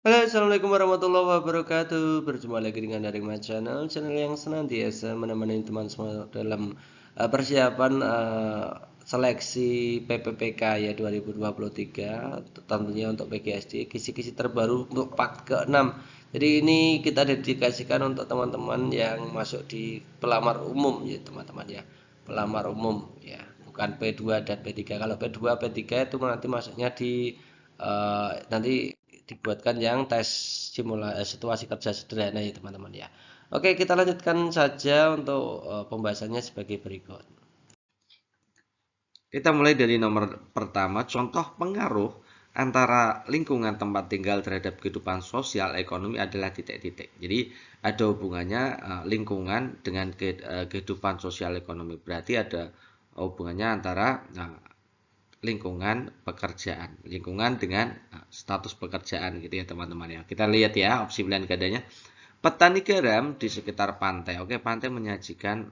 Halo, assalamualaikum warahmatullahi wabarakatuh. Berjumpa lagi dengan dari My Channel, channel yang senantiasa menemani teman semua dalam persiapan seleksi PPPK ya 2023, tentunya untuk PGSD, kisi-kisi terbaru untuk part ke-6. Jadi ini kita dedikasikan untuk teman-teman yang masuk di pelamar umum ya teman-teman ya, pelamar umum ya, bukan P2 dan P3. Kalau P2, P3 itu nanti masuknya di nanti dibuatkan yang tes situasi kerja sederhana ya teman-teman ya. Oke, kita lanjutkan saja untuk pembahasannya sebagai berikut. Kita mulai dari nomor pertama, contoh pengaruh antara lingkungan tempat tinggal terhadap kehidupan sosial ekonomi adalah titik-titik. Jadi ada hubungannya lingkungan dengan kehidupan sosial ekonomi. Berarti ada hubungannya antara lingkungan pekerjaan, lingkungan dengan status pekerjaan gitu ya teman-teman ya. Kita lihat ya opsi pilihan gandanya. Petani garam di sekitar pantai. Oke, pantai menyajikan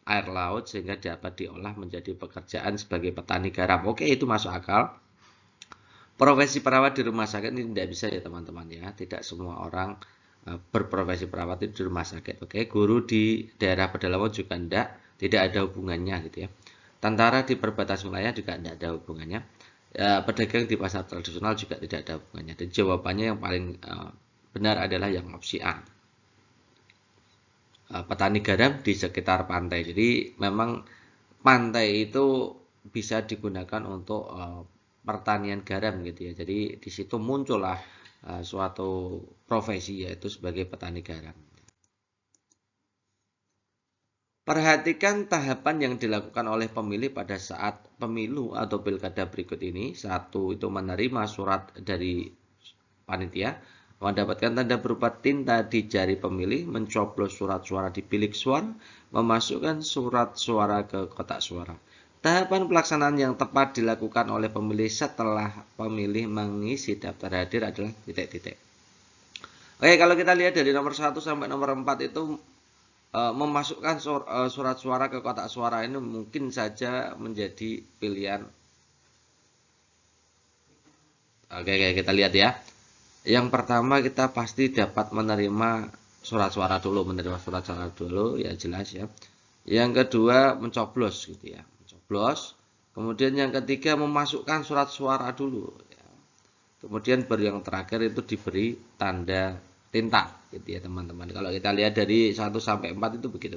air laut sehingga dapat diolah menjadi pekerjaan sebagai petani garam. Oke, itu masuk akal. Profesi perawat di rumah sakit ini tidak bisa ya teman-teman ya. Tidak semua orang berprofesi perawat itu di rumah sakit. Oke, guru di daerah pedalaman juga tidak ada hubungannya gitu ya. Tentara di perbatasan wilayah juga tidak ada hubungannya. Pedagang di pasar tradisional juga tidak ada hubungannya. Dan jawabannya yang paling benar adalah yang opsi A. Petani garam di sekitar pantai. Jadi memang pantai itu bisa digunakan untuk pertanian garam gitu ya. Jadi di situ muncullah suatu profesi yaitu sebagai petani garam. Perhatikan tahapan yang dilakukan oleh pemilih pada saat pemilu atau pilkada berikut ini. Satu, itu menerima surat dari panitia, mendapatkan tanda berupa tinta di jari pemilih, mencoblos surat suara di bilik suara, memasukkan surat suara ke kotak suara. Tahapan pelaksanaan yang tepat dilakukan oleh pemilih setelah pemilih mengisi daftar hadir adalah titik-titik. Oke, kalau kita lihat dari nomor 1 sampai nomor 4 itu memasukkan surat suara ke kotak suara ini mungkin saja menjadi pilihan. Oke, kita lihat ya. Yang pertama kita pasti dapat menerima surat suara dulu, ya jelas ya. Yang kedua mencoblos gitu ya, mencoblos. Kemudian yang ketiga memasukkan surat suara dulu. Ya. Kemudian baru yang terakhir itu diberi tanda tinta gitu ya teman-teman. Kalau kita lihat dari 1 sampai 4 itu begitu.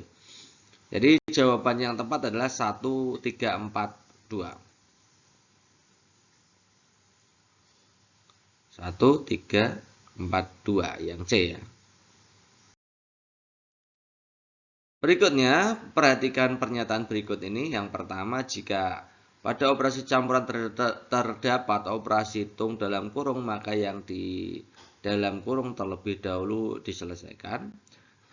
Jadi jawaban yang tepat adalah 1, 3, 4, 2. 1, 3, 4, 2 yang C ya. Berikutnya, perhatikan pernyataan berikut ini. Yang pertama, jika pada operasi campuran terdapat operasi hitung dalam kurung, maka yang di dalam kurung terlebih dahulu diselesaikan.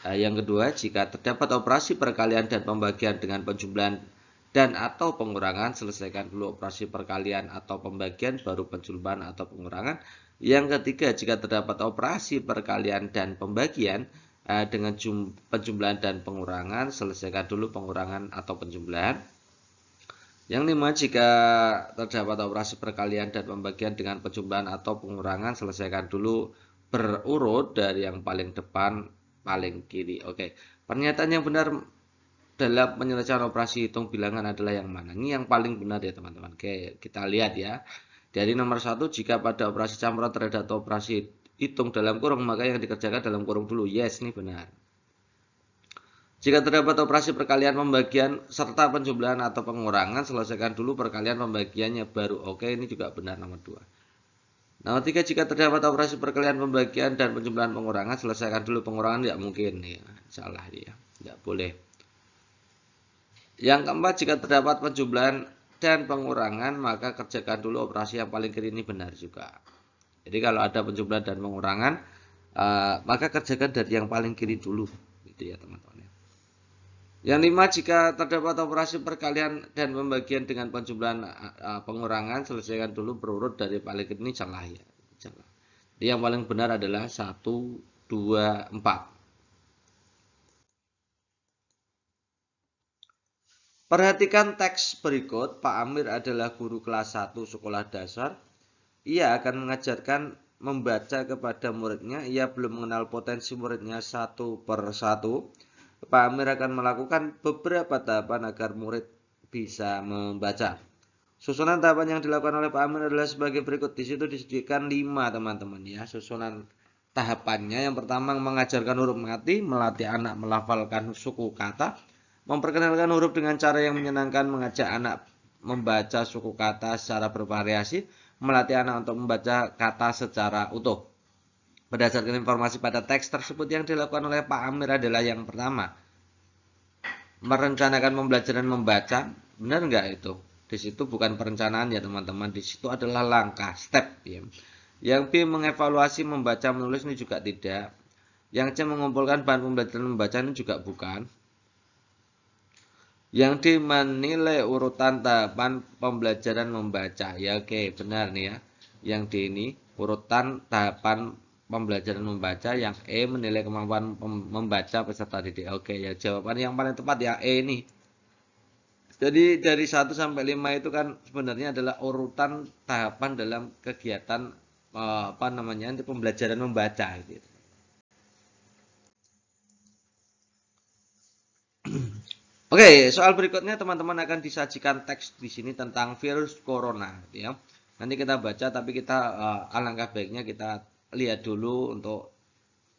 Yang kedua, jika terdapat operasi perkalian dan pembagian dengan penjumlahan dan atau pengurangan, selesaikan dulu operasi perkalian atau pembagian, baru penjumlahan atau pengurangan. Yang ketiga, jika terdapat operasi perkalian dan pembagian dengan penjumlahan dan pengurangan, selesaikan dulu pengurangan atau penjumlahan. Yang lima, jika terdapat operasi perkalian dan pembagian dengan penjumlahan atau pengurangan, selesaikan dulu berurut dari yang paling depan paling kiri. Oke, pernyataan yang benar dalam penyelesaian operasi hitung bilangan adalah yang mana? Ini yang paling benar ya teman-teman. Oke, kita lihat ya. Dari nomor 1, jika pada operasi campuran terhadap operasi hitung dalam kurung, maka yang dikerjakan dalam kurung dulu. Yes, ini benar. Jika terdapat operasi perkalian pembagian serta penjumlahan atau pengurangan, selesaikan dulu perkalian pembagiannya baru. Oke, ini juga benar nomor 2. Nomor 3, jika terdapat operasi perkalian pembagian dan penjumlahan pengurangan, selesaikan dulu pengurangan. Tidak mungkin ya, salah dia. Tidak boleh. Yang keempat, jika terdapat penjumlahan dan pengurangan, maka kerjakan dulu operasi yang paling kiri. Ini benar juga. Jadi kalau ada penjumlahan dan pengurangan, maka kerjakan dari yang paling kiri dulu. Gitu ya teman-teman. Yang lima, jika terdapat operasi perkalian dan pembagian dengan penjumlahan pengurangan, selesaikan dulu berurut dari paling kiri. Ini salah ya. Salah. Jadi yang paling benar adalah 1, 2, 4. Perhatikan teks berikut. Pak Amir adalah guru kelas 1 sekolah dasar. Ia akan mengajarkan membaca kepada muridnya, ia belum mengenal potensi muridnya satu per satu. Pak Amir akan melakukan beberapa tahapan agar murid bisa membaca. Susunan tahapan yang dilakukan oleh Pak Amir adalah sebagai berikut. Di situ disediakan 5 teman-teman ya. Susunan tahapannya yang pertama mengajarkan huruf mati, melatih anak melafalkan suku kata, memperkenalkan huruf dengan cara yang menyenangkan, mengajak anak membaca suku kata secara bervariasi, melatih anak untuk membaca kata secara utuh. Berdasarkan informasi pada teks tersebut yang dilakukan oleh Pak Amir adalah yang pertama, merencanakan pembelajaran membaca. Benar nggak itu? Di situ bukan perencanaan ya teman-teman, di situ adalah langkah, step ya. Yang B, mengevaluasi membaca menulis, ini juga tidak. Yang C, mengumpulkan bahan pembelajaran membaca, ini juga bukan. Yang D, menilai urutan tahapan pembelajaran membaca. Ya oke, benar nih ya. Yang D ini urutan tahapan pembelajaran membaca. Yang E, menilai kemampuan membaca peserta didik. Oke, ya jawaban yang paling tepat ya E ini. Jadi dari 1 sampai 5 itu kan sebenarnya adalah urutan tahapan dalam kegiatan pembelajaran membaca gitu. Oke, soal berikutnya teman-teman akan disajikan teks di sini tentang virus corona ya. Nanti kita baca tapi kita alangkah baiknya kita lihat dulu untuk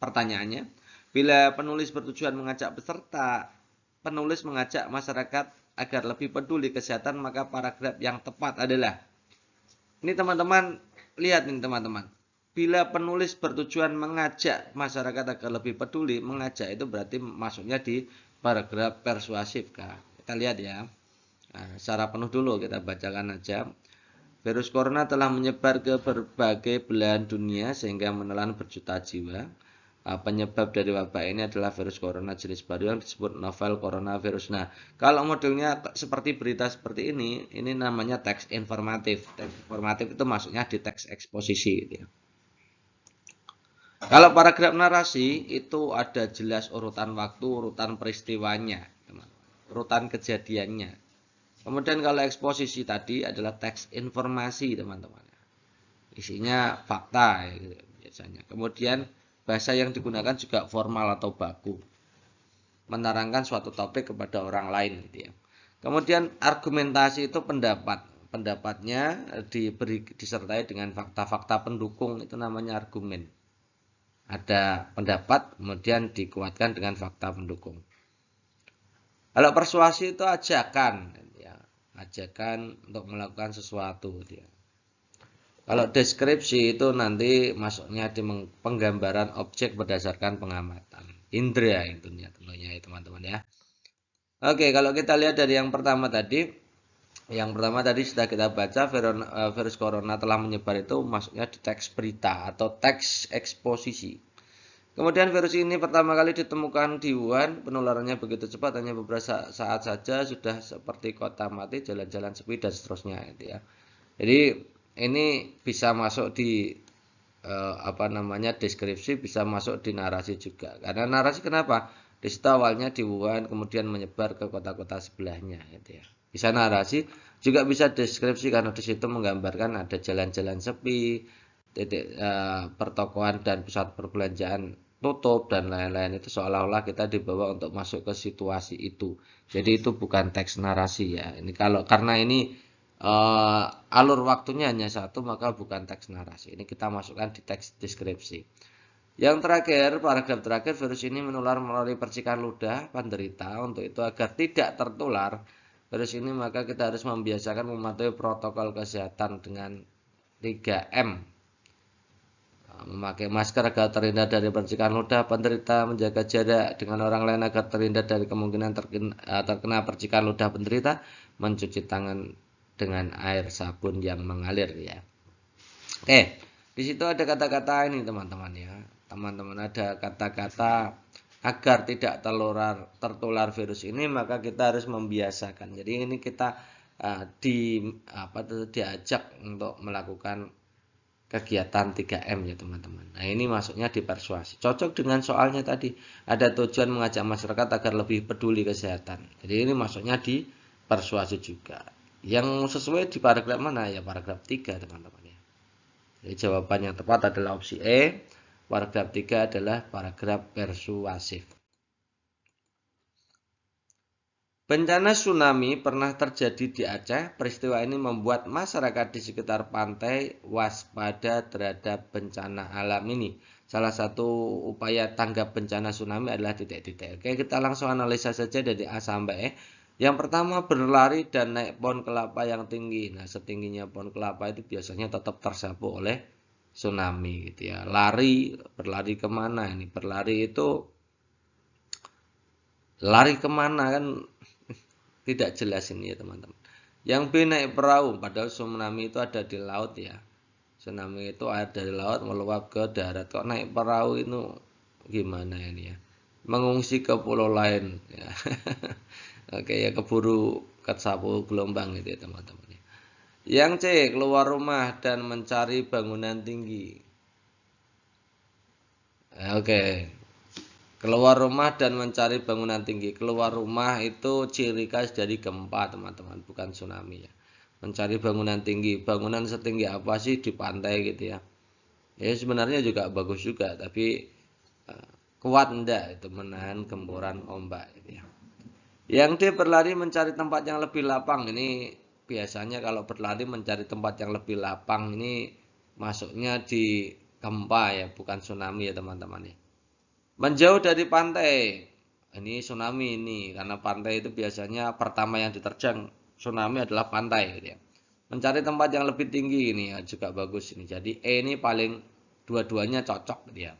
pertanyaannya. Bila penulis bertujuan mengajak peserta, penulis mengajak masyarakat agar lebih peduli kesehatan, maka paragraf yang tepat adalah, ini teman-teman lihat nih teman-teman. Bila penulis bertujuan mengajak masyarakat agar lebih peduli, mengajak itu berarti masuknya di paragraf persuasif kah? Kita lihat ya. Nah, secara penuh dulu kita bacakan aja. Virus corona telah menyebar ke berbagai belahan dunia sehingga menelan berjuta jiwa. Penyebab dari wabah ini adalah virus corona jenis baru yang disebut novel coronavirus. Nah, kalau modelnya seperti berita seperti ini namanya teks informatif. Teks informatif itu masuknya di teks eksposisi gitu ya. Kalau paragraf narasi itu ada jelas urutan waktu, urutan peristiwanya, urutan kejadiannya. Kemudian kalau eksposisi tadi adalah teks informasi teman-teman. Isinya fakta ya, gitu, biasanya. Kemudian bahasa yang digunakan juga formal atau baku, menerangkan suatu topik kepada orang lain gitu ya. Kemudian argumentasi itu pendapatnya disertai dengan fakta-fakta pendukung, itu namanya argumen. Ada pendapat kemudian dikuatkan dengan fakta pendukung. Kalau persuasi itu ajakan ya, ajakan untuk melakukan sesuatu dia. Kalau deskripsi itu nanti masuknya di penggambaran objek berdasarkan pengamatan indera itu ya tentunya ya teman-teman ya. Oke, kalau kita lihat dari yang pertama tadi sudah kita baca, virus corona telah menyebar, itu masuknya di teks berita atau teks eksposisi. Kemudian virus ini pertama kali ditemukan di Wuhan, penularannya begitu cepat, hanya beberapa saat saja sudah seperti kota mati, jalan-jalan sepi dan seterusnya gitu ya. Jadi ini bisa masuk di deskripsi, bisa masuk di narasi juga. Karena narasi kenapa? Di situ awalnya di Wuhan, kemudian menyebar ke kota-kota sebelahnya gitu ya. Bisa narasi, juga bisa deskripsi karena di situ menggambarkan ada jalan-jalan sepi, titik pertokoan dan pusat perbelanjaan tutup dan lain-lain, itu seolah-olah kita dibawa untuk masuk ke situasi itu. Jadi itu bukan teks narasi ya. Ini karena ini alur waktunya hanya satu, maka bukan teks narasi. Ini kita masukkan di teks deskripsi. Yang terakhir, paragraf terakhir, virus ini menular melalui percikan ludah penderita. Untuk itu agar tidak tertular virus ini, maka kita harus membiasakan mematuhi protokol kesehatan dengan 3M. Memakai masker agar terhindar dari percikan ludah penderita, menjaga jarak dengan orang lain agar terhindar dari kemungkinan terkena percikan ludah penderita, mencuci tangan dengan air sabun yang mengalir ya. Oke, di situ ada kata-kata ini teman-teman ya. Teman-teman ada kata-kata agar tidak tertular virus ini, maka kita harus membiasakan. Jadi ini kita diajak untuk melakukan kegiatan 3M ya teman-teman. Nah ini masuknya di persuasi. Cocok dengan soalnya tadi. Ada tujuan mengajak masyarakat agar lebih peduli kesehatan. Jadi ini masuknya di persuasi juga. Yang sesuai di paragraf mana? Ya paragraf 3 teman-teman ya. Jadi jawaban yang tepat adalah opsi E. Paragraf 3 adalah paragraf persuasif. Bencana tsunami pernah terjadi di Aceh. Peristiwa ini membuat masyarakat di sekitar pantai waspada terhadap bencana alam ini. Salah satu upaya tanggap bencana tsunami adalah titik-titik. Oke, kita langsung analisa saja dari A sampai E. Yang pertama, berlari dan naik pohon kelapa yang tinggi. Nah, setingginya pohon kelapa itu biasanya tetap tersapu oleh tsunami gitu ya. Berlari kemana ini? Berlari itu lari kemana kan tidak jelas ini ya teman-teman. Yang B, naik perahu, padahal tsunami itu ada di laut ya. Tsunami itu ada di laut meluap ke darat. Kok naik perahu itu gimana ini ya? Mengungsi ke pulau lain ya. Oke ya, keburu kesapu gelombang gitu ya teman-teman. Yang C, keluar rumah dan mencari bangunan tinggi. Oke. Keluar rumah dan mencari bangunan tinggi. Keluar rumah itu ciri khas dari gempa, teman-teman, bukan tsunami ya. Mencari bangunan tinggi. Bangunan setinggi apa sih di pantai gitu ya? Ya sebenarnya juga bagus juga, tapi kuat enggak itu menahan gempuran ombak gitu ya. Yang D, berlari mencari tempat yang lebih lapang. Ini biasanya kalau berlari mencari tempat yang lebih lapang ini masuknya di gempa ya, bukan tsunami ya teman-teman ya. Menjauh dari pantai. Ini tsunami ini karena pantai itu biasanya pertama yang diterjang tsunami adalah pantai gitu ya. Mencari tempat yang lebih tinggi ini ya, juga bagus ini. Jadi E ini paling dua-duanya cocok gitu ya.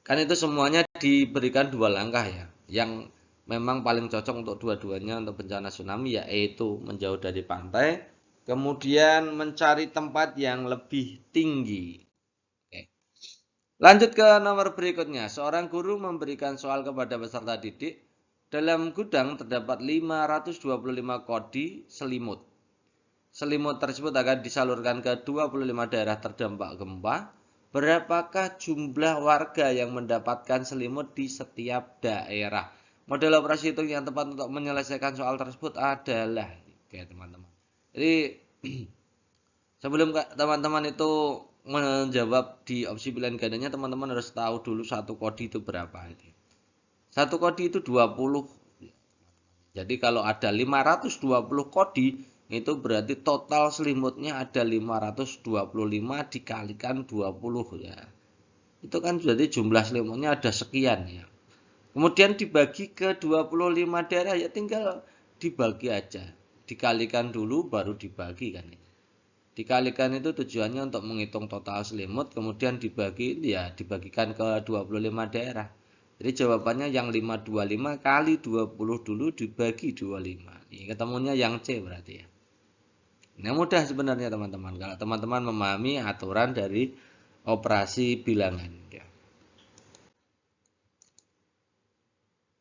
Kan itu semuanya diberikan dua langkah ya. Yang memang paling cocok untuk dua-duanya untuk bencana tsunami ya E itu menjauh dari pantai, kemudian mencari tempat yang lebih tinggi. Lanjut ke nomor berikutnya. Seorang guru memberikan soal kepada peserta didik. Dalam gudang terdapat 525 kodi selimut. Selimut tersebut akan disalurkan ke 25 daerah terdampak gempa. Berapakah jumlah warga yang mendapatkan selimut di setiap daerah? Model operasi hitung yang tepat untuk menyelesaikan soal tersebut adalah, oke teman-teman. Jadi sebelum teman-teman itu menjawab di opsi pilihan gandanya, teman-teman harus tahu dulu satu kodi itu berapa. Satu kodi itu 20. Jadi kalau ada 520 kodi, itu berarti total selimutnya ada 525 dikalikan 20 ya. Itu kan berarti jumlah selimutnya ada sekian ya. Kemudian dibagi ke 25 daerah ya, tinggal dibagi aja. Dikalikan dulu baru dibagi kan ya. Dikalikan itu tujuannya untuk menghitung total selimut, kemudian dibagikan ke 25 daerah. Jadi jawabannya yang 525 kali 20 dulu dibagi 25. Ini ketemunya yang C berarti ya. Nah mudah sebenarnya teman-teman, kalau teman-teman memahami aturan dari operasi bilangan ya.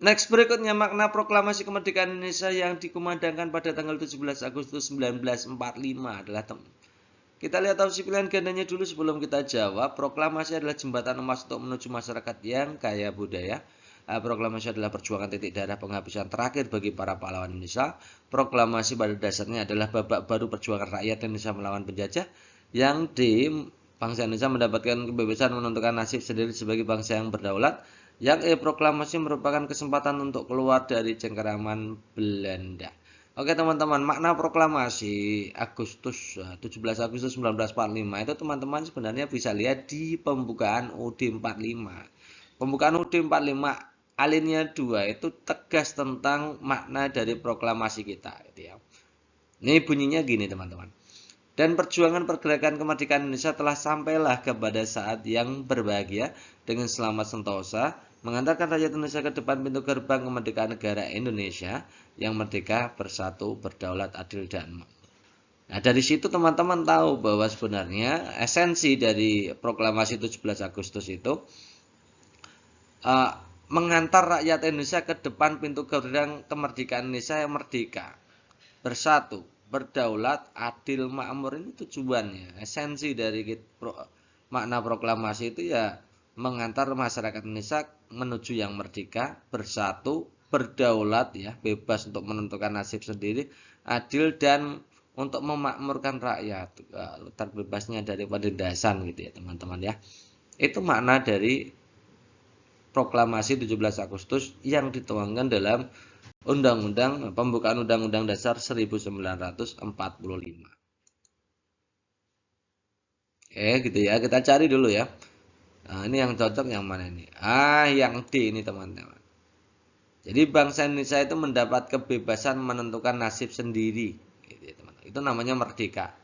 Next, berikutnya makna proklamasi kemerdekaan Indonesia yang dikumandangkan pada tanggal 17 Agustus 1945 adalah kita lihat opsi pilihan gandanya dulu sebelum kita jawab. Proklamasi adalah jembatan emas untuk menuju masyarakat yang kaya budaya. Proklamasi adalah perjuangan titik darah penghabisan terakhir bagi para pahlawan Indonesia. Proklamasi pada dasarnya adalah babak baru perjuangan rakyat Indonesia melawan penjajah. Yang D, bangsa Indonesia mendapatkan kebebasan menentukan nasib sendiri sebagai bangsa yang berdaulat. Yang E, proklamasi merupakan kesempatan untuk keluar dari cengkeraman Belanda. Oke teman-teman, makna proklamasi 17 Agustus 1945 itu teman-teman sebenarnya bisa lihat di pembukaan UUD 45. Pembukaan UUD 45 alinea 2 itu tegas tentang makna dari proklamasi kita gitu ya. Ini bunyinya gini teman-teman. Dan perjuangan pergerakan kemerdekaan Indonesia telah sampailah kepada saat yang berbahagia dengan selamat sentosa mengantarkan rakyat Indonesia ke depan pintu gerbang kemerdekaan negara Indonesia yang merdeka, bersatu, berdaulat, adil, dan makmur. Nah dari situ teman-teman tahu bahwa sebenarnya esensi dari proklamasi 17 Agustus itu mengantar rakyat Indonesia ke depan pintu gerbang kemerdekaan Indonesia yang merdeka, bersatu, berdaulat, adil, makmur. Ini tujuannya. Esensi dari makna proklamasi itu ya mengantar masyarakat Indonesia menuju yang merdeka, bersatu, berdaulat ya, bebas untuk menentukan nasib sendiri, adil dan untuk memakmurkan rakyat, terbebasnya dari penindasan gitu ya teman-teman ya. Itu makna dari proklamasi 17 Agustus yang dituangkan dalam pembukaan Undang-Undang Dasar 1945. Gitu ya. Kita cari dulu ya. Nah, ini yang cocok yang mana ini? Yang D ini teman-teman. Jadi bangsa Indonesia itu mendapat kebebasan menentukan nasib sendiri. Gitu ya, teman. Itu namanya merdeka.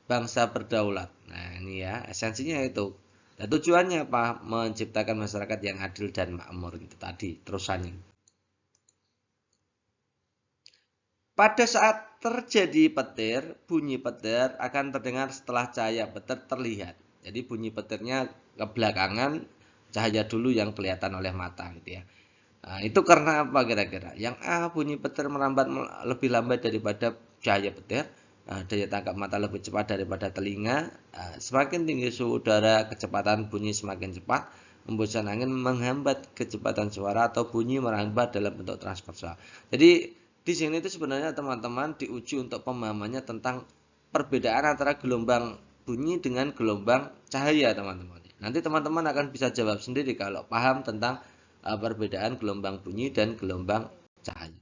Bangsa berdaulat. Nah, ini ya, esensinya itu. Dan tujuannya apa? Menciptakan masyarakat yang adil dan makmur itu tadi terusannya. Pada saat terjadi petir, bunyi petir akan terdengar setelah cahaya petir terlihat. Jadi bunyi petirnya ke belakangan, cahaya dulu yang kelihatan oleh mata gitu ya. Nah, itu karena apa kira-kira? Yang A, bunyi petir merambat lebih lambat daripada cahaya petir. Nah, daya tangkap mata lebih cepat daripada telinga. Nah, semakin tinggi suhu udara, kecepatan bunyi semakin cepat. Hembusan angin menghambat kecepatan suara atau bunyi merambat dalam bentuk transversal. Jadi di sini itu sebenarnya teman-teman diuji untuk pemahamannya tentang perbedaan antara gelombang bunyi dengan gelombang cahaya teman-teman. Nanti teman-teman akan bisa jawab sendiri kalau paham tentang perbedaan gelombang bunyi dan gelombang cahaya.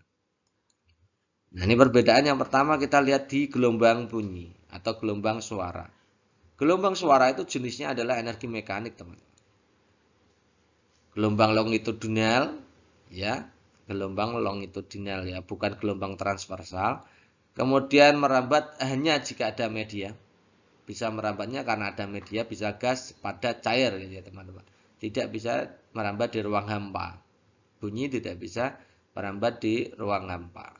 Nah, ini perbedaan yang pertama kita lihat di gelombang bunyi atau gelombang suara. Gelombang suara itu jenisnya adalah energi mekanik, teman-teman. Gelombang longitudinal, ya, gelombang longitudinal ya, bukan gelombang transversal. Kemudian merambat hanya jika ada media. Bisa merambatnya karena ada media, bisa gas, padat, cair gitu ya, teman-teman. Tidak bisa merambat di ruang hampa. Bunyi tidak bisa merambat di ruang hampa.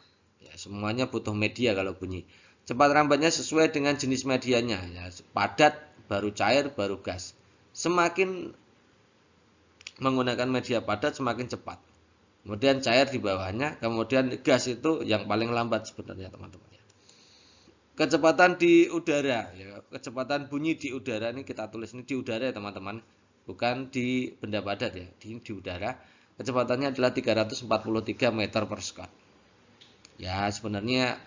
Ya, semuanya butuh media kalau bunyi. Cepat rambatnya sesuai dengan jenis medianya. Ya, padat, baru cair, baru gas. Semakin menggunakan media padat semakin cepat. Kemudian cair di bawahnya, kemudian gas itu yang paling lambat sebenarnya teman-teman. Kecepatan di udara, ya, kecepatan bunyi di udara ini kita tulis ini di udara ya teman-teman, bukan di benda padat ya, di udara. Kecepatannya adalah 343 meter per second. Ya sebenarnya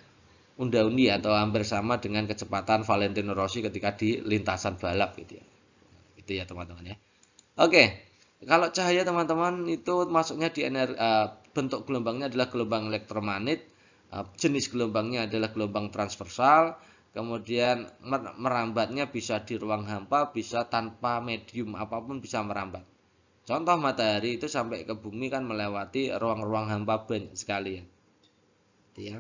undi atau hampir sama dengan kecepatan Valentino Rossi ketika di lintasan balap gitu ya. Itu ya teman-teman ya. Oke, kalau cahaya teman-teman itu masuknya di bentuk gelombangnya adalah gelombang elektromagnet, jenis gelombangnya adalah gelombang transversal, kemudian merambatnya bisa di ruang hampa, bisa tanpa medium apapun bisa merambat. Contoh matahari itu sampai ke bumi kan melewati ruang-ruang hampa banyak sekali ya. Ya.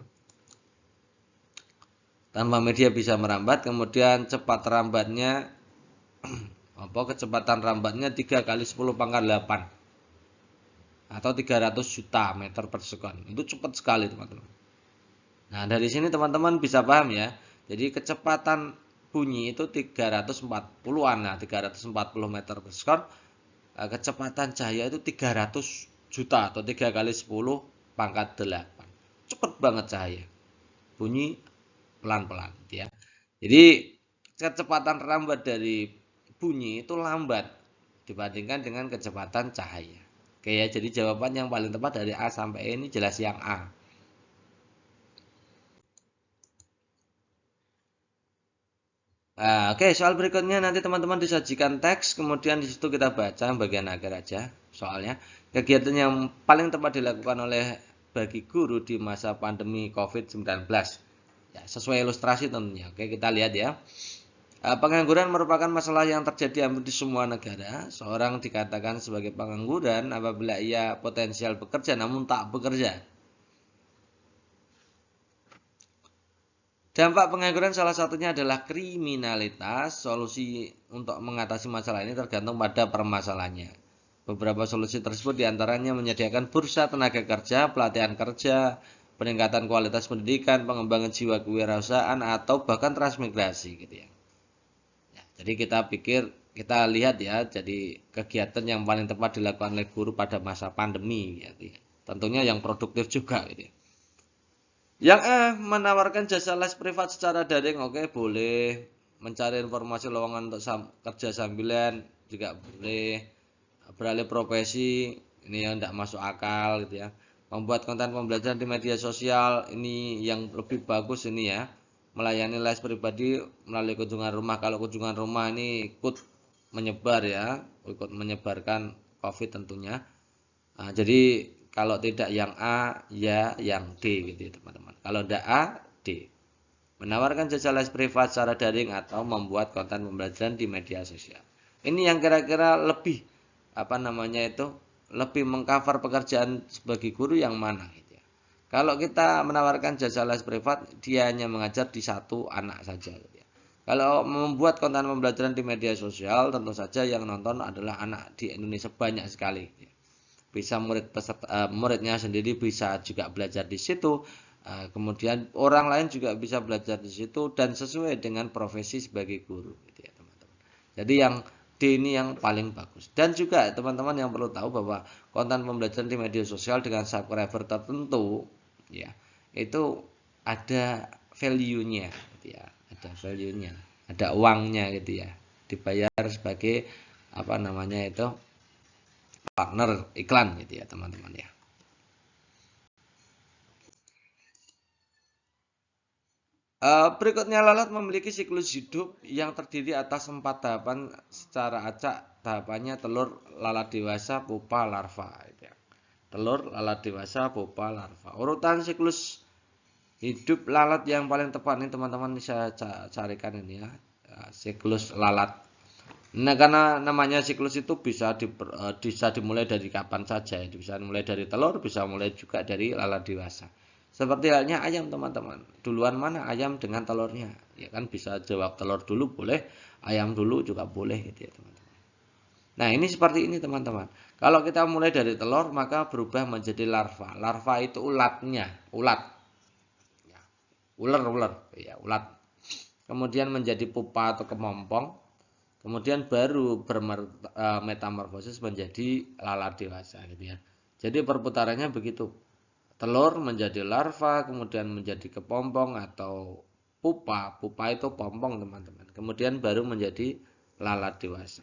Tanpa media bisa merambat, kemudian cepat rambatnya kecepatan rambatnya 3 kali 10 pangkat 8 atau 300 juta meter per second. Itu cepat sekali teman-teman. Nah dari sini teman-teman bisa paham ya. Jadi kecepatan bunyi itu 340-an, nah 340 meter per second. Kecepatan cahaya itu 300 juta atau 3 kali 10 pangkat 8. Cepat banget cahaya. Bunyi pelan-pelan ya. Jadi kecepatan rambat dari bunyi itu lambat dibandingkan dengan kecepatan cahaya. Oke ya, jadi jawaban yang paling tepat dari A sampai E ini jelas yang A. Nah, oke, soal berikutnya nanti teman-teman disajikan teks, kemudian di situ kita baca bagian akhir aja soalnya. Kegiatan yang paling tepat dilakukan oleh bagi guru di masa pandemi COVID-19. Ya, sesuai ilustrasi tentunya. Oke, kita lihat ya. Pengangguran merupakan masalah yang terjadi hampir di semua negara. Seorang dikatakan sebagai pengangguran apabila ia potensial bekerja namun tak bekerja. Dampak pengangguran salah satunya adalah kriminalitas. Solusi untuk mengatasi masalah ini tergantung pada permasalahannya. Beberapa solusi tersebut diantaranya menyediakan bursa tenaga kerja, pelatihan kerja, peningkatan kualitas pendidikan, pengembangan jiwa kewirausahaan, atau bahkan transmigrasi gitu ya. Jadi kita lihat ya, jadi kegiatan yang paling tepat dilakukan oleh guru pada masa pandemi gitu ya. Tentunya yang produktif juga gitu ya. Yang menawarkan jasa les privat secara daring, oke, boleh. Mencari informasi lowongan untuk kerja sambilan juga boleh. Beralih profesi ini yang tidak masuk akal gitu ya. Membuat konten pembelajaran di media sosial ini yang lebih bagus ini ya. melayani les pribadi melalui kunjungan rumah. Kalau kunjungan rumah ini ikut menyebar ya, ikut menyebarkan COVID tentunya. Nah, jadi kalau tidak yang A, ya yang D gitu ya teman-teman. Kalau tidak A, D. Menawarkan jasa les privat secara daring atau membuat konten pembelajaran di media sosial. Ini yang kira-kira lebih lebih mengcover pekerjaan sebagai guru yang mana gitu ya. Kalau kita menawarkan jasa les privat, dia hanya mengajar di satu anak saja gitu ya. Kalau membuat konten pembelajaran di media sosial, tentu saja yang nonton adalah anak di Indonesia banyak sekali gitu ya. Bisa muridnya sendiri bisa juga belajar di situ. Kemudian orang lain juga bisa belajar di situ dan sesuai dengan profesi sebagai guru gitu ya teman-teman. Jadi yang D ini yang paling bagus. Dan juga teman-teman yang perlu tahu bahwa konten pembelajaran di media sosial dengan subscriber tertentu ya, itu ada value-nya gitu ya. Ada value-nya, ada uangnya gitu ya. Dibayar sebagai partner iklan gitu ya teman-teman ya. Berikutnya lalat memiliki siklus hidup yang terdiri atas 4 tahapan secara acak. Tahapannya telur, lalat dewasa, pupa, larva. Telur, lalat dewasa, pupa, larva. Urutan siklus hidup lalat yang paling tepat ini teman-teman bisa carikan ini ya. Siklus lalat. Nah, karena namanya siklus itu bisa dimulai dari kapan saja. Bisa dimulai dari telur, bisa mulai juga dari lalat dewasa. Seperti halnya ayam teman-teman. Duluan mana ayam dengan telurnya? Ya kan bisa jawab telur dulu boleh, ayam dulu juga boleh gitu ya teman-teman. Nah ini seperti ini teman-teman. Kalau kita mulai dari telur maka berubah menjadi larva. Larva itu ulatnya, ulat. Ya, ular, ya ulat. Kemudian menjadi pupa atau kepompong. Kemudian baru bermetamorfosis menjadi lalat dewasa gitu ya. Jadi perputarannya begitu. Telur menjadi larva, kemudian menjadi kepompong atau pupa. Pupa itu pompong teman-teman. Kemudian baru menjadi lalat dewasa.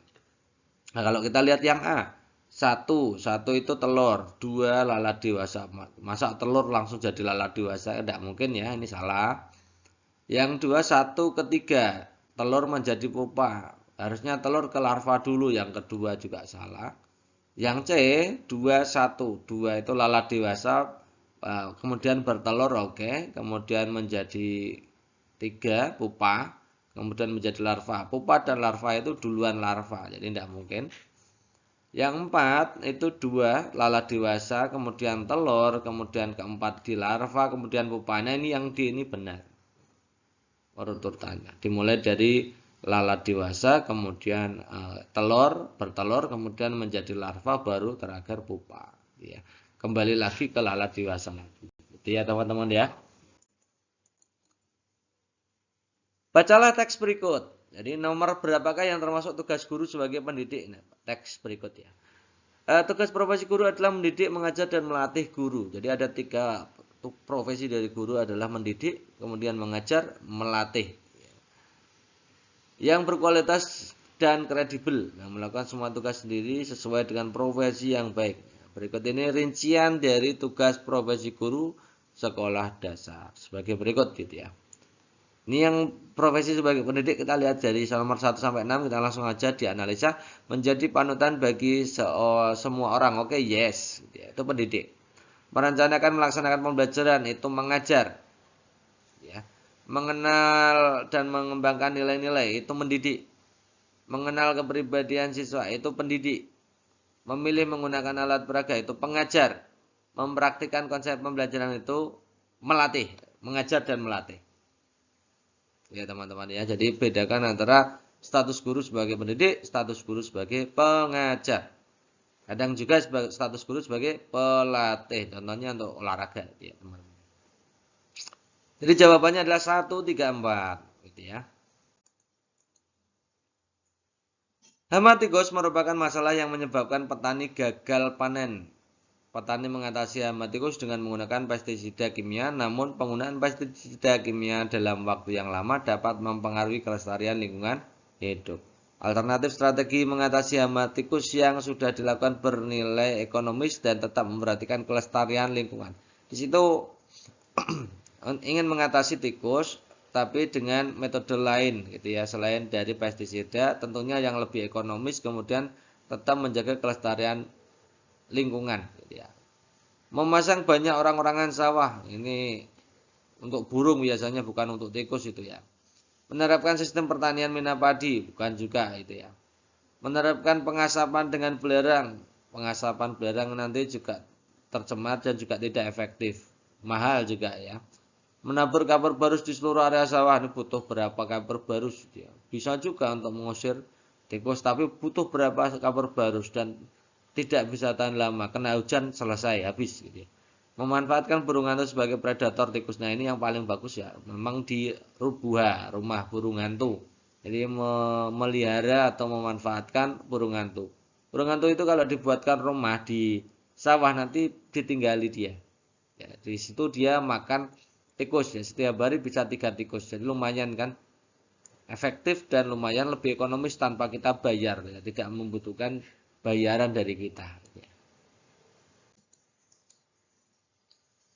Nah kalau kita lihat yang A, satu itu telur, 2 lalat dewasa. Masa telur langsung jadi lalat dewasa? Tidak mungkin ya, ini salah. Yang 2, 1 ke 3, telur menjadi pupa. Harusnya telur ke larva dulu, yang kedua juga salah. Yang C, 2, 1, 2 itu lalat dewasa. Kemudian bertelur oke, kemudian menjadi 3 pupa, kemudian menjadi larva. Pupa dan larva itu duluan larva, jadi tidak mungkin. Yang 4 itu 2 lalat dewasa, kemudian telur, kemudian keempat di larva, kemudian pupa. Nah ini yang D ini benar urutannya. Dimulai dari lalat dewasa, kemudian bertelur, kemudian menjadi larva, baru terakhir pupa. Ya. Kembali lagi ke lalat dewasa lagi. Itu ya teman-teman ya. Bacalah teks berikut. Jadi nomor berapakah yang termasuk tugas guru sebagai pendidik? Nah, teks berikut ya. Tugas profesi guru adalah mendidik, mengajar, dan melatih guru. Jadi ada 3 profesi dari guru adalah mendidik, kemudian mengajar, melatih. Yang berkualitas dan kredibel, yang melakukan semua tugas sendiri sesuai dengan profesi yang baik. Berikut ini rincian dari tugas profesi guru sekolah dasar sebagai berikut gitu ya. Ini yang profesi sebagai pendidik kita lihat dari nomor 1 sampai 6, kita langsung aja dianalisa. Menjadi panutan bagi semua orang. Oke, yes, gitu ya. Itu pendidik. Merencanakan melaksanakan pembelajaran itu mengajar. Ya. Mengenal dan mengembangkan nilai-nilai itu mendidik. Mengenal kepribadian siswa itu pendidik. Memilih menggunakan alat peraga itu pengajar. Mempraktikkan konsep pembelajaran itu melatih, mengajar dan melatih. Ya teman-teman ya, jadi bedakan antara status guru sebagai pendidik, status guru sebagai pengajar. Kadang juga status guru sebagai pelatih, contohnya untuk olahraga ya teman-teman. Jadi jawabannya adalah 1, 3, 4 gitu ya. Hama tikus merupakan masalah yang menyebabkan petani gagal panen. Petani mengatasi hama tikus dengan menggunakan pestisida kimia, namun penggunaan pestisida kimia dalam waktu yang lama dapat mempengaruhi kelestarian lingkungan hidup. Alternatif strategi mengatasi hama tikus yang sudah dilakukan bernilai ekonomis dan tetap memperhatikan kelestarian lingkungan. Di situ ingin mengatasi tikus, tapi dengan metode lain gitu ya, selain dari pestisida, tentunya yang lebih ekonomis, kemudian tetap menjaga kelestarian lingkungan gitu ya. Memasang banyak orang-orangan sawah, ini untuk burung biasanya, bukan untuk tikus itu ya. Menerapkan sistem pertanian mina padi, bukan juga itu ya. Menerapkan pengasapan dengan belerang, pengasapan belerang nanti juga tercemar dan juga tidak efektif, mahal juga ya. Menabur kapur barus di seluruh area sawah, ini butuh berapa kapur barus ya. Bisa juga untuk mengusir tikus, tapi butuh berapa kapur barus dan tidak bisa tahan lama, kena hujan selesai habis gitu ya. Memanfaatkan burung hantu sebagai predator tikus, nah ini yang paling bagus ya, memang di rumah burung hantu. Jadi memelihara atau memanfaatkan burung hantu. Burung hantu itu kalau dibuatkan rumah di sawah nanti ditinggali dia. Ya, di situ dia makan tikus ya, setiap hari bisa 3 tikus. Jadi lumayan kan efektif dan lumayan lebih ekonomis tanpa kita bayar ya, tidak membutuhkan bayaran dari kita ya.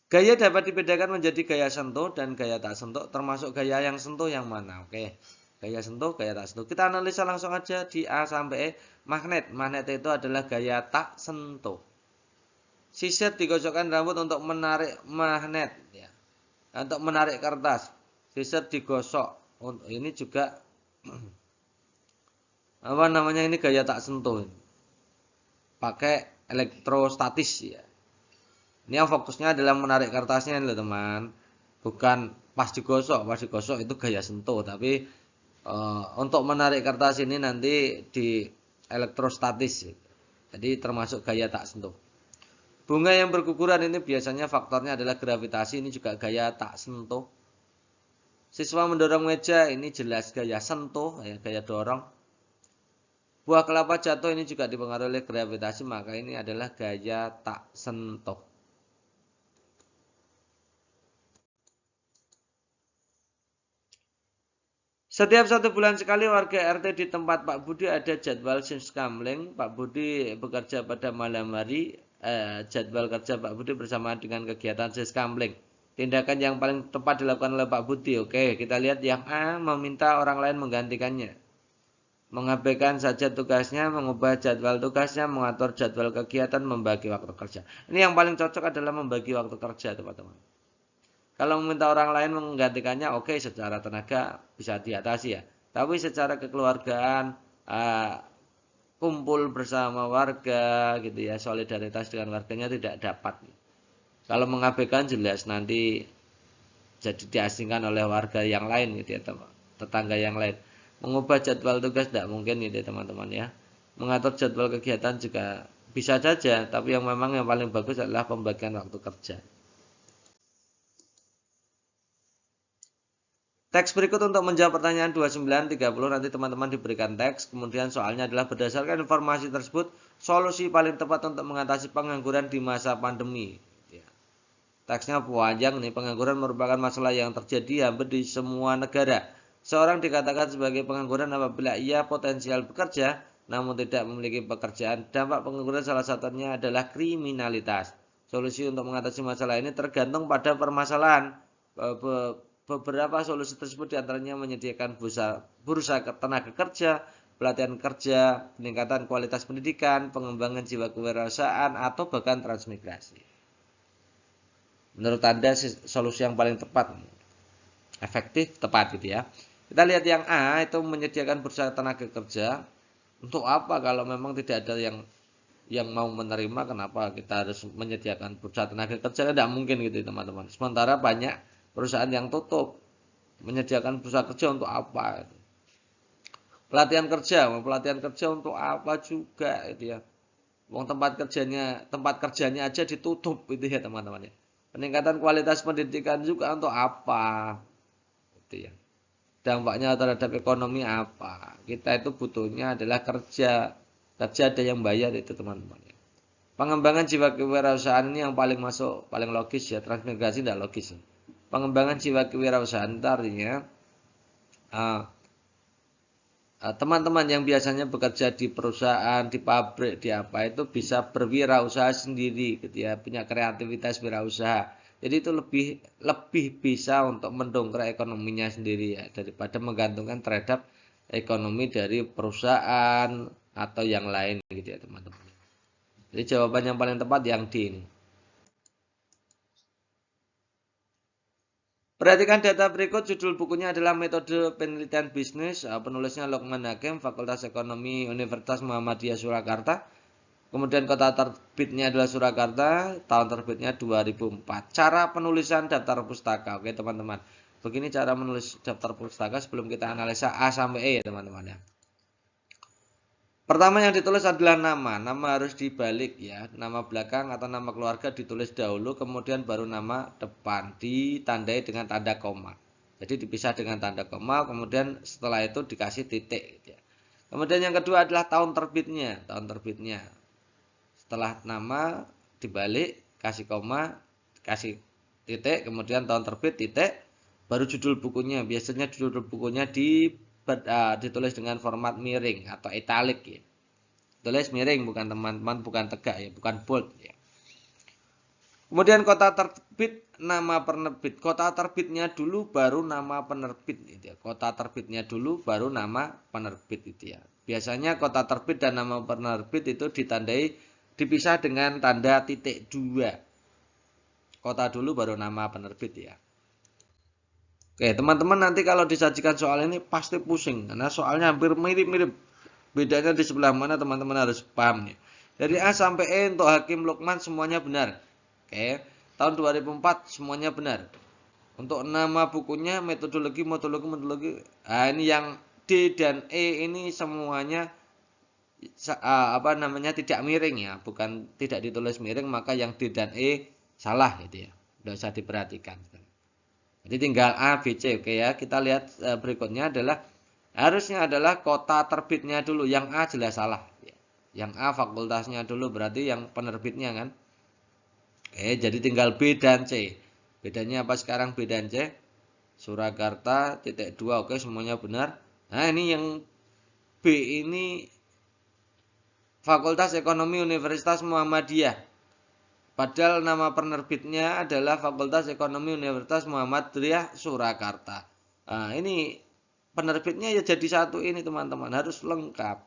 Gaya dapat dibedakan menjadi gaya sentuh dan gaya tak sentuh, termasuk gaya yang sentuh yang mana? Oke. Gaya sentuh, gaya tak sentuh. Kita analisa langsung aja di A sampai E. Magnet. Magnet itu adalah gaya tak sentuh. Sisir digosokkan rambut untuk menarik magnet ya. Untuk menarik kertas. Sisir digosok. Ini juga apa namanya, ini gaya tak sentuh. Pakai elektrostatis ya. Ini yang fokusnya adalah menarik kertasnya loh teman. Bukan pas digosok itu gaya sentuh, tapi untuk menarik kertas ini nanti di elektrostatis. Jadi termasuk gaya tak sentuh. Bunga yang berguguran ini biasanya faktornya adalah gravitasi, ini juga gaya tak sentuh. Siswa mendorong meja, ini jelas gaya sentuh, ya, gaya dorong. Buah kelapa jatuh, ini juga dipengaruhi oleh gravitasi, maka ini adalah gaya tak sentuh. Setiap 1 bulan sekali warga RT di tempat Pak Budi ada jadwal Sinskamling. Pak Budi bekerja pada malam hari. Jadwal kerja Pak Budi bersama dengan kegiatan Sinskamling. Tindakan yang paling tepat dilakukan oleh Pak Budi. Oke, kita lihat yang A, meminta orang lain menggantikannya. Mengabaikan saja tugasnya, mengubah jadwal tugasnya, mengatur jadwal kegiatan, membagi waktu kerja. Ini yang paling cocok adalah membagi waktu kerja, teman-teman. Kalau meminta orang lain menggantikannya, oke, secara tenaga bisa diatasi ya. Tapi secara kekeluargaan, kumpul bersama warga gitu ya, solidaritas dengan warganya tidak dapat. Kalau mengabaikan jelas nanti jadi diasingkan oleh warga yang lain gitu ya, tetangga yang lain. Mengubah jadwal tugas tidak mungkin gitu ya teman-teman ya. Mengatur jadwal kegiatan juga bisa saja, tapi yang memang yang paling bagus adalah pembagian waktu kerja. Teks berikut untuk menjawab pertanyaan 29, 30, nanti teman-teman diberikan teks, kemudian soalnya adalah berdasarkan informasi tersebut, solusi paling tepat untuk mengatasi pengangguran di masa pandemi. Teksnya panjang nih, pengangguran merupakan masalah yang terjadi hampir di semua negara. Seorang dikatakan sebagai pengangguran apabila ia potensial bekerja, namun tidak memiliki pekerjaan. Dampak pengangguran salah satunya adalah kriminalitas. Solusi untuk mengatasi masalah ini tergantung pada permasalahan. Beberapa solusi tersebut diantaranya menyediakan bursa tenaga kerja, pelatihan kerja, peningkatan kualitas pendidikan, pengembangan jiwa kewirausahaan, atau bahkan transmigrasi. Menurut Anda solusi yang paling tepat, efektif, tepat gitu ya. Kita lihat yang A, itu menyediakan bursa tenaga kerja. Untuk apa kalau memang tidak ada yang mau menerima, kenapa kita harus menyediakan bursa tenaga kerja? Tidak mungkin gitu teman-teman. Sementara banyak perusahaan yang tutup, menyediakan bursa kerja untuk apa? Pelatihan kerja untuk apa juga gitu ya. Wong tempat kerjanya aja ditutup gitu ya teman-teman ya. Peningkatan kualitas pendidikan juga untuk apa? Gitu ya. Dampaknya terhadap ekonomi apa? Kita itu butuhnya adalah kerja ada yang bayar itu teman-teman ya. Pengembangan jiwa kewirausahaan ini yang paling logis ya. Transmigrasi tidak logis. Pengembangan jiwa kewirausahaan artinya teman-teman yang biasanya bekerja di perusahaan, di pabrik, di apa itu bisa berwirausaha sendiri gitu ya, punya kreativitas wirausaha. Jadi itu lebih lebih bisa untuk mendongkrak ekonominya sendiri ya daripada menggantungkan terhadap ekonomi dari perusahaan atau yang lain gitu ya teman-teman. Jadi jawaban yang paling tepat yang D ini. Perhatikan data berikut, judul bukunya adalah Metode Penelitian Bisnis, penulisnya Lukman Hakim, Fakultas Ekonomi Universitas Muhammadiyah Surakarta. Kemudian kota terbitnya adalah Surakarta, tahun terbitnya 2004. Cara penulisan daftar pustaka, oke teman-teman. Begini cara menulis daftar pustaka sebelum kita analisa A sampai E ya teman-teman ya. Pertama yang ditulis adalah nama. Nama harus dibalik ya. Nama belakang atau nama keluarga ditulis dahulu, kemudian baru nama depan. Ditandai dengan tanda koma. Jadi dipisah dengan tanda koma, kemudian setelah itu dikasih titik. Gitu ya. Kemudian yang kedua adalah tahun terbitnya. Tahun terbitnya. Setelah nama dibalik, kasih koma, kasih titik, kemudian tahun terbit, titik, baru judul bukunya. Biasanya judul bukunya ditulis dengan format miring atau italic ya. Tulis miring bukan teman-teman, bukan tegak ya, bukan bold ya. Kemudian kota terbit, nama penerbit. Kota terbitnya dulu baru nama penerbit gitu ya. Kota terbitnya dulu baru nama penerbit itu ya. Biasanya kota terbit dan nama penerbit itu ditandai dipisah dengan tanda titik 2. Kota dulu baru nama penerbit ya. Oke, teman-teman nanti kalau disajikan soal ini pasti pusing karena soalnya hampir mirip-mirip. Bedanya di sebelah mana teman-teman harus paham nih. Dari A sampai E untuk Hakim Lukman semuanya benar. Oke, tahun 2004 semuanya benar. Untuk nama bukunya, metodologi. Nah, ini yang D dan E ini semuanya tidak miring ya, bukan tidak ditulis miring, maka yang D dan E salah gitu ya. Tidak usah diperhatikan. Jadi tinggal A, B, C. Oke ya, kita lihat berikutnya harusnya adalah kota terbitnya dulu. Yang A jelas salah. Yang A fakultasnya dulu berarti yang penerbitnya kan. Oke, jadi tinggal B dan C. Bedanya apa sekarang B dan C? Surakarta, titik 2. Oke, semuanya benar. Nah, ini yang B ini Fakultas Ekonomi Universitas Muhammadiyah. Padahal nama penerbitnya adalah Fakultas Ekonomi Universitas Muhammadiyah Surakarta. Nah, ini penerbitnya ya jadi satu ini teman-teman, harus lengkap.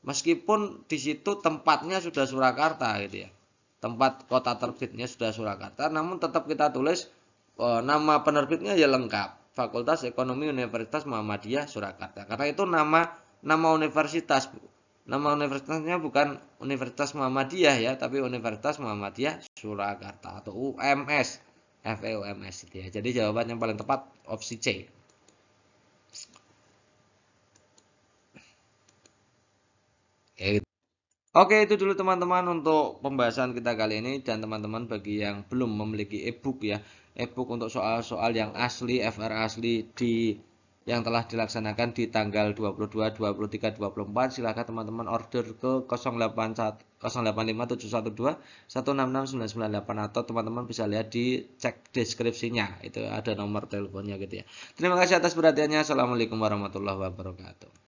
Meskipun di situ tempatnya sudah Surakarta gitu ya. Tempat kota terbitnya sudah Surakarta, namun tetap kita tulis nama penerbitnya ya lengkap. Fakultas Ekonomi Universitas Muhammadiyah Surakarta. Karena itu nama universitas. Nama universitasnya bukan Universitas Muhammadiyah ya, tapi Universitas Muhammadiyah Surakarta atau UMS, FEUMS gitu ya. Jadi jawaban yang paling tepat opsi C. Oke, itu dulu teman-teman untuk pembahasan kita kali ini, dan teman-teman bagi yang belum memiliki e-book ya, e-book untuk soal-soal yang asli, FR asli yang telah dilaksanakan di tanggal 22, 23, 24, silakan teman-teman order ke 085712166998 atau teman-teman bisa lihat di cek deskripsinya, itu ada nomor teleponnya gitu ya. Terima kasih atas perhatiannya. Assalamualaikum warahmatullahi wabarakatuh.